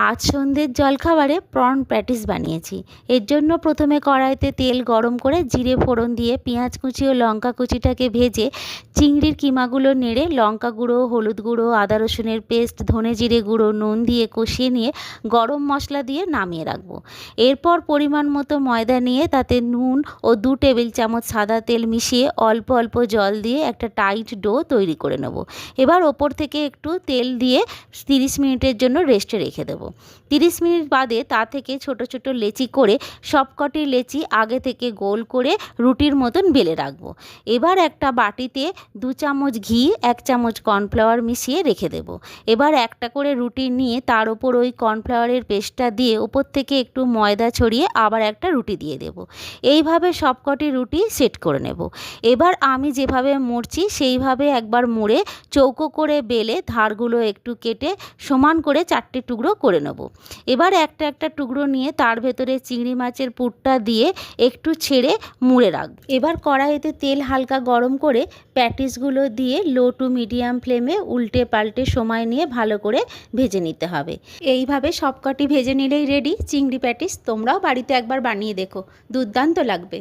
আজ সন্ধ্যের জলখাবারে prawn patties বানিয়েছি। এর জন্য প্রথমে কড়াইতে তেল গরম করে জিরে ফোড়ন দিয়ে পেঁয়াজ কুচি ও লঙ্কা কুচিটাকে ভেজে চিংড়ির কিমাগুলো নেড়ে লঙ্কা গুঁড়ো, হলুদ গুঁড়ো, আদা রসুনের পেস্ট, ধনে জিরে গুঁড়ো, নুন দিয়ে কষিয়ে নিয়ে গরম মশলা দিয়ে নামিয়ে রাখবো। এরপর পরিমাণ মতো ময়দা নিয়ে তাতে নুন ও 2 টেবিল চামচ সাদা তেল মিশিয়ে অল্প অল্প জল দিয়ে একটা টাইট ডো তৈরি করে নেব। এবার ওপর থেকে একটু তেল দিয়ে 30 মিনিটের জন্য রেস্টে রেখে দেবো। 30 মিনিট বাদে তা থেকে ছোট ছোট লেচি করে সবকটি লেচি আগে থেকে গোল করে রুটির মতন বেলে রাখবো। এবার একটা বাটিতে 2 চামচ ঘি, 1 চামচ কর্নফ্লাওয়ার মিশিয়ে রেখে দেবো। এবার একটা করে রুটি নিয়ে তার ওপর ওই কর্নফ্লাওয়ারের পেস্টটা দিয়ে ওপর থেকে একটু ময়দা ছড়িয়ে আবার একটা রুটি দিয়ে দেবো। এইভাবে সবকটি রুটি সেট করে নেব। এবার আমি যেভাবে মুড়ছি সেইভাবে একবার মুড়ে চৌকো করে বেলে ধারগুলো একটু কেটে সমান করে 4টে টুকরো করে নেব। এবার একটা একটা টুকরো নিয়ে তার ভেতরে চিংড়ি মাছের পুরটা দিয়ে একটু ছেড়ে মুড়ে রাখব। এবার কড়াইতে তেল হালকা গরম করে প্যাটিসগুলো দিয়ে লো টু মিডিয়াম ফ্লেমে উল্টে পাল্টে সময় নিয়ে ভালো করে ভেজে নিতে হবে। এইভাবে সবকটি ভেজে নিলেই রেডি চিংড়ি প্যাটিস। তোমরাও বাড়িতে একবার বানিয়ে দেখো, দুর্দান্ত লাগবে।